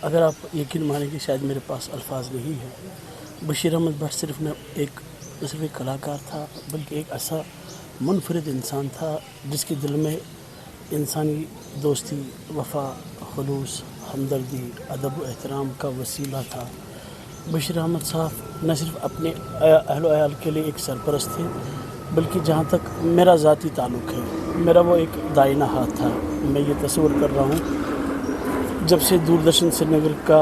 اگر آپ یقین مانیں کہ شاید میرے پاس الفاظ نہیں ہیں، بشیر احمد بٹ صرف ایک کلاکار تھا، بلکہ ایک ایسا منفرد انسان تھا جس کے دل میں انسانی دوستی، وفا، خلوص، ہمدردی، ادب و احترام کا وسیلہ تھا۔ بشیر احمد صاحب نہ صرف اپنے اہل و عیال کے لیے ایک سرپرست تھے، بلکہ جہاں تک میرا ذاتی تعلق ہے، میرا وہ ایک دائنہ ہاتھ تھا۔ میں یہ تصور کر رہا ہوں جب سے دوردرشن سری نگر کا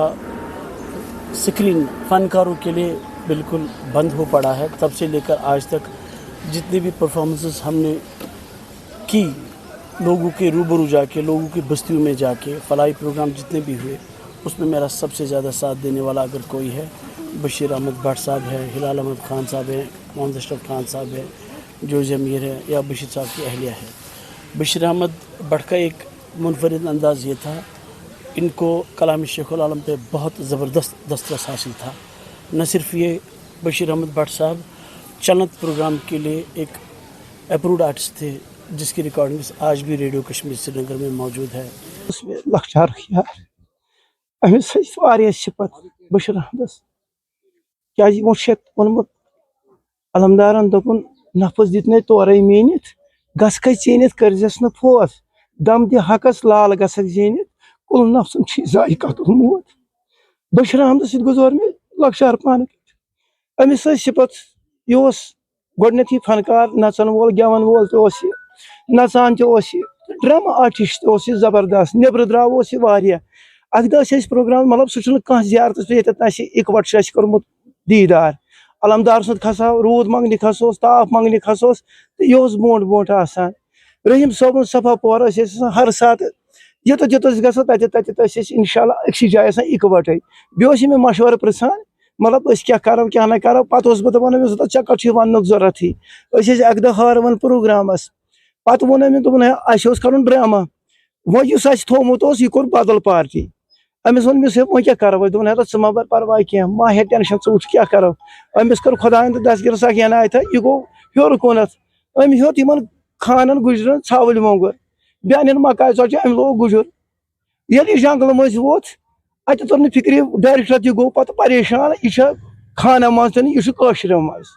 اسکرین فنکاروں کے لیے بالکل بند ہو پڑا ہے، تب سے لے کر آج تک جتنی بھی پرفارمنسز ہم نے کی، لوگوں کے روبرو جا کے، لوگوں کی بستیوں میں جا کے، فلاحی پروگرام جتنے بھی ہوئے، اس میں میرا سب سے زیادہ ساتھ دینے والا اگر کوئی ہے، بشیر احمد بٹ صاحب ہے، ہلال احمد خان صاحب ہیں، محمد اشرف خان صاحب ہے، جوزی امیر ہے، یا بشیر صاحب کی اہلیہ ہے۔ بشیر احمد بٹ کا ایک منفرد انداز یہ تھا، ان کو کلام شیخ العالم پہ بہت زبردست دسترس حاصل تھا۔ نہ صرف یہ، بشیر احمد بٹ صاحب چلنت پروگرام کے لیے ایک اپروڈ آرٹسٹ تھے، جس کی ریکارڈنگز آج بھی ریڈیو کشمیر سری نگر میں موجود ہے۔ اس میں لکچار یار امس صفت بشیر احمدس کیا اونمت علمدارن دپن نفس دت تورے مینت گس ژینت کرزس نا فوت دم دی حقس لال گسک زینت کل نفسن ذائقہ موت۔ بشیر احمد ست گزور میں لکچار پانک امس صفت یہ گۄڈنیتھٕے فنکار نژن وول گیون وول تہ نژان تہ ڈرامہ آرٹسٹ یہ زبردست نیبر درٛاو یہ واریاہ۔ اکہ دۄہ پروگرام مطلب سہ کھانا زیارتس پہ اکوٹ سے کورمت دیدار علمدار سند کھسو روٗد منگنہِ کھسوس تاپھ منگنہِ کھسوس تو یہ برونٹ برونٹ آسان رحیم صٲبُن صفا پور ہر سات یوٚتَتھ گژھو تتہِ انشاء اللہ أکسٕے جایہِ آسان اکوٹے بیٚیہِ مےٚ مشورٕ پرژھان مطلب أسۍ کیٛاہ کرو کیٛاہ نہ کرو پتہٕ بہٕ دپان أمِس ژےٚ کتھ چھُے وننُک ضروٗرتھٕے اکہِ دۄہ ہٲروَن پروگرامس پتہٕ ووٚن أمۍ دوٚپُن ہے اَسہِ اوس کرُن ڈرامہ وۄنۍ یُس اَسہِ تھوٚومُت اوس یہِ کوٚر بدل پارٹی أمِس ووٚن أمِس وۄنۍ کیٛاہ کرو أسۍ دوٚپُن ہے ژٕ مہ بر پرواے کینٛہہ مہ ہے ٹینشن ژٕ وٕچھ کیٛاہ کرو أمِس کٔر خۄدایَن تہٕ دسگیٖر صٲب عنایتہ یہِ گوٚو ہیوٚر کُنتھ أمۍ ہیوٚت یِمن خانن گُجرٮ۪ن ژھاوٕلۍ مۄنٛگُر بیٛانٮ۪ن مکاے ژۄچہِ أمۍ لوگ گُجُر ییٚلہِ یہِ جنگلہٕ مٔنٛزۍ ووٚتھ اَتہِ توٚر نہٕ فِکرِ ڈایریکٹر تہِ گوٚو پتہٕ پریشان یہِ چھا خانن منٛز تہِ نہٕ یہِ چھُ کٲشرٮ۪ن منٛز